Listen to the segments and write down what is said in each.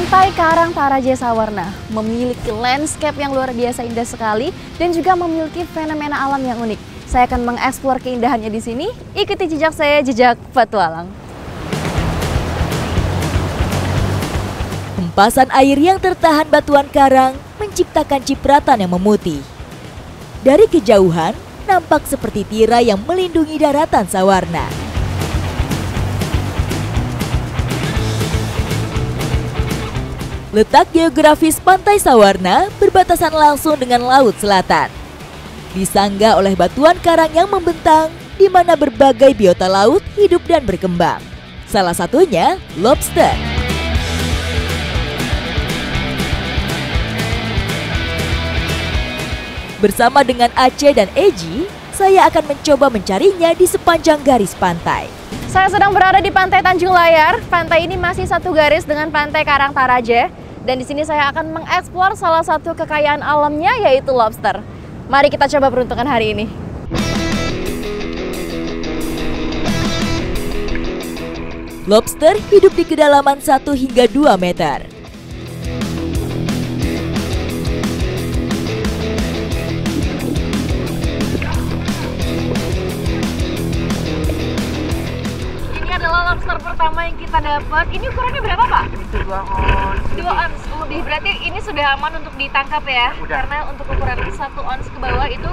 Pantai Karang Taraje Sawarna memiliki landscape yang luar biasa indah sekali dan juga memiliki fenomena alam yang unik. Saya akan mengeksplor keindahannya di sini. Ikuti jejak saya, jejak petualang. Hempasan air yang tertahan batuan karang menciptakan cipratan yang memutih. Dari kejauhan, nampak seperti tirai yang melindungi daratan Sawarna. Letak geografis Pantai Sawarna berbatasan langsung dengan Laut Selatan. Disanggah oleh batuan karang yang membentang, di mana berbagai biota laut hidup dan berkembang. Salah satunya lobster. Bersama dengan Aceh dan Eji, saya akan mencoba mencarinya di sepanjang garis pantai. Saya sedang berada di Pantai Tanjung Layar. Pantai ini masih satu garis dengan Pantai Karang Taraje. Dan di sini saya akan mengeksplor salah satu kekayaan alamnya, yaitu lobster. Mari kita coba peruntungan hari ini. Lobster hidup di kedalaman 1 hingga 2 meter. Lobster pertama yang kita dapat, ini ukurannya berapa, Pak? Itu 2 ons. 2 ons lebih, berarti ini sudah aman untuk ditangkap ya? Udah. Karena untuk ukuran 1 ons ke bawah itu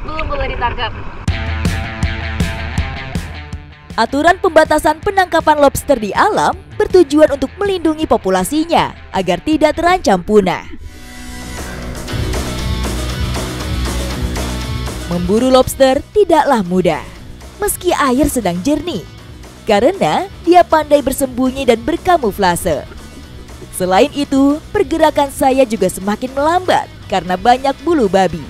belum boleh ditangkap. Aturan pembatasan penangkapan lobster di alam bertujuan untuk melindungi populasinya agar tidak terancam punah. Memburu lobster tidaklah mudah, meski air sedang jernih. Karena dia pandai bersembunyi dan berkamuflase. Selain itu, pergerakan saya juga semakin melambat karena banyak bulu babi.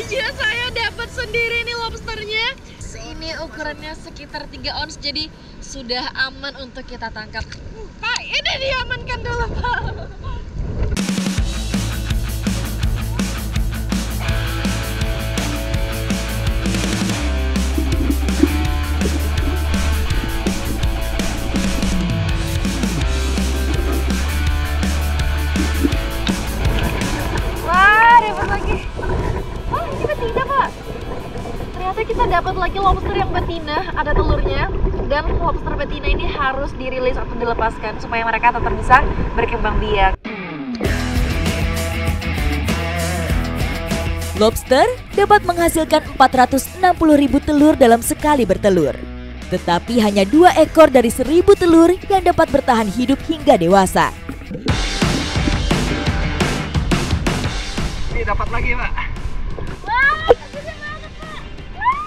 Akhirnya saya dapat sendiri nih lobsternya. Ini ukurannya sekitar 3 ons, jadi sudah aman untuk kita tangkap. Pak, ini diamankan dulu, Pak. Wah, dapat lagi. Oh, ini betina, Pak. Ternyata kita dapat lagi lobster yang betina, ada telurnya. Dan lobster betina ini harus dirilis atau dilepaskan supaya mereka tetap bisa berkembang biak. Lobster dapat menghasilkan 460.000 telur dalam sekali bertelur. Tetapi hanya 2 ekor dari 1.000 telur yang dapat bertahan hidup hingga dewasa. Ini dapat lagi, Pak. Wah, gede banget, Pak. Wah.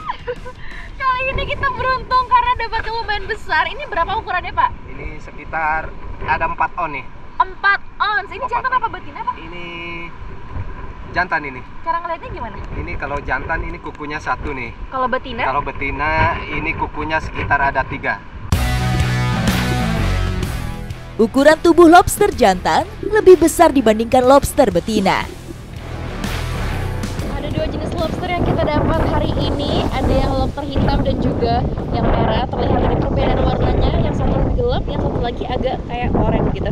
Kali ini kita beruntung karena dapatnya lumayan besar. Ini berapa ukurannya, Pak? Ini sekitar ada 4 on nih. 4 ons. Ini jantan apa betina, Pak? Ini jantan ini. Cara ngeliatnya gimana? Ini kalau jantan ini kukunya 1 nih. Kalau betina? Kalau betina ini kukunya sekitar ada 3. Ukuran tubuh lobster jantan lebih besar dibandingkan lobster betina. Ada 2 jenis lobster yang kita dapat hari ini. Ada yang lobster hitam dan juga yang merah. Terlihat dari perbedaan warnanya. Yang satu lebih gelap, yang satu lagi agak kayak oranye gitu.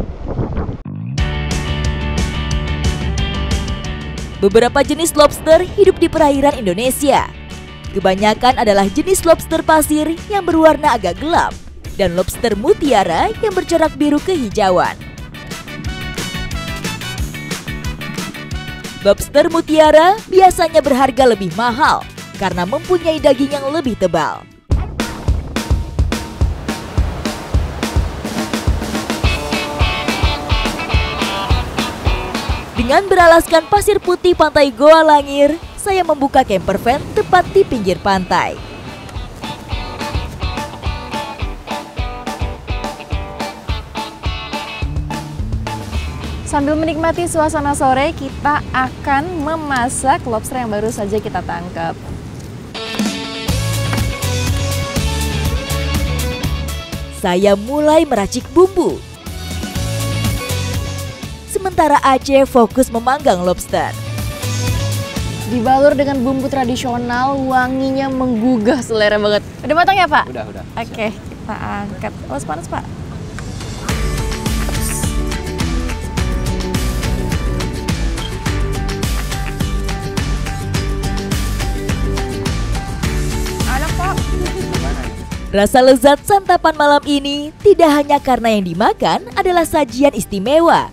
Beberapa jenis lobster hidup di perairan Indonesia. Kebanyakan adalah jenis lobster pasir yang berwarna agak gelap dan lobster mutiara yang bercorak biru kehijauan. Lobster mutiara biasanya berharga lebih mahal karena mempunyai daging yang lebih tebal. Dengan beralaskan pasir putih pantai Goa Langir, saya membuka camper van tepat di pinggir pantai. Sambil menikmati suasana sore, kita akan memasak lobster yang baru saja kita tangkap. saya mulai meracik bumbu. Sementara Aceh fokus memanggang lobster. Dibalur dengan bumbu tradisional, wanginya menggugah selera banget. Udah matang ya, Pak? Udah. Oke, kita angkat. Panas, Pak. Enak, Pak. Rasa lezat santapan malam ini tidak hanya karena yang dimakan adalah sajian istimewa,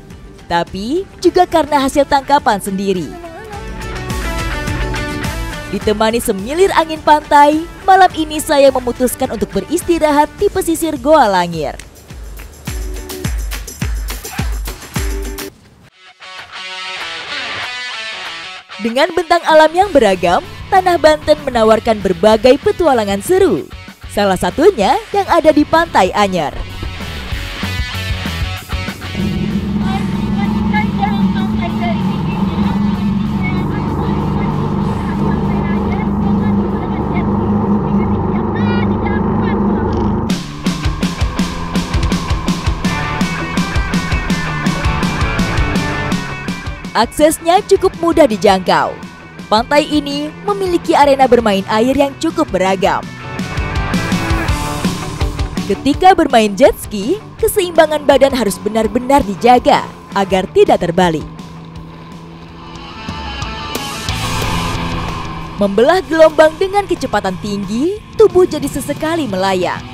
tapi juga karena hasil tangkapan sendiri. Ditemani semilir angin pantai, malam ini saya memutuskan untuk beristirahat di pesisir Goa Langir. Dengan bentang alam yang beragam, Tanah Banten menawarkan berbagai petualangan seru. Salah satunya yang ada di Pantai Anyer. Aksesnya cukup mudah dijangkau. Pantai ini memiliki arena bermain air yang cukup beragam. Ketika bermain jet ski, keseimbangan badan harus benar-benar dijaga agar tidak terbalik. Membelah gelombang dengan kecepatan tinggi, tubuh jadi sesekali melayang.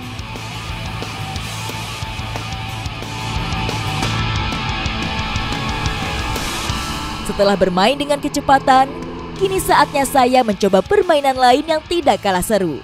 Setelah bermain dengan kecepatan, kini saatnya saya mencoba permainan lain yang tidak kalah seru.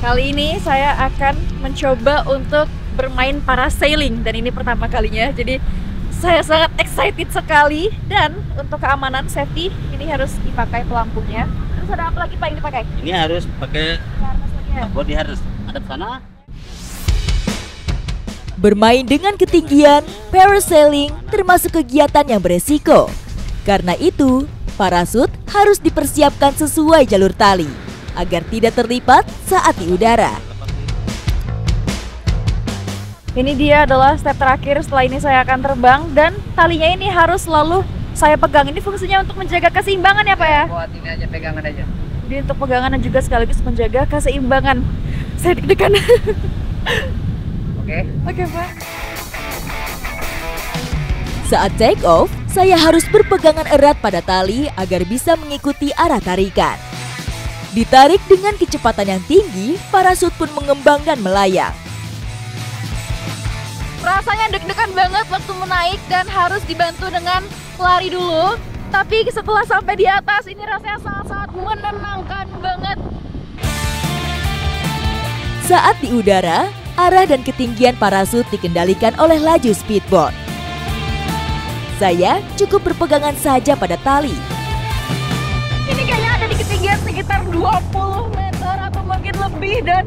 Kali ini saya akan mencoba untuk bermain parasailing dan ini pertama kalinya. Jadi saya sangat excited sekali dan untuk keamanan safety ini harus dipakai pelampungnya. Terus ada apa lagi Pak yang dipakai? Ini harus pakai Harness lagi ya? body harness. Ada sana. Bermain dengan ketinggian, parasailing termasuk kegiatan yang beresiko. Karena itu, parasut harus dipersiapkan sesuai jalur tali agar tidak terlipat saat di udara. Ini dia adalah step terakhir, setelah ini saya akan terbang dan talinya ini harus selalu saya pegang. Ini fungsinya untuk menjaga keseimbangan ya Pak ya? Buat ini aja, pegangan aja. Jadi untuk pegangan dan juga sekaligus menjaga keseimbangan. Saya deg-degan. Oke Pak. Saat take off, saya harus berpegangan erat pada tali agar bisa mengikuti arah tarikan. Ditarik dengan kecepatan yang tinggi, parasut pun mengembang dan melayang. Rasanya deg-degan banget waktu menaik dan harus dibantu dengan pelari dulu. Tapi setelah sampai di atas ini rasanya sangat-sangat menenangkan banget. Saat di udara, arah dan ketinggian parasut dikendalikan oleh laju speedboat. Saya cukup berpegangan saja pada tali. Ini kayaknya ada di ketinggian sekitar 20 meter atau mungkin lebih dan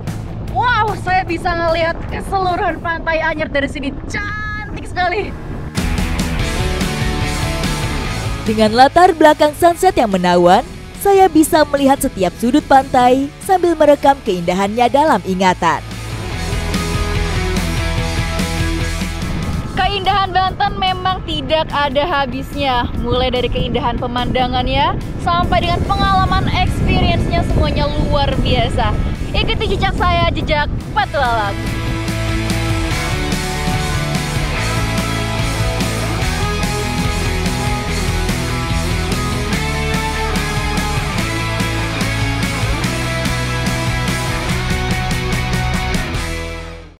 wow, saya bisa ngelihat keseluruhan Pantai Anyer dari sini. Cantik sekali. Dengan latar belakang sunset yang menawan, saya bisa melihat setiap sudut pantai sambil merekam keindahannya dalam ingatan. Keindahan Banten memang tidak ada habisnya. Mulai dari keindahan pemandangannya sampai dengan pengalaman experience-nya semuanya luar biasa. Ikuti jejak saya, jejak petualang.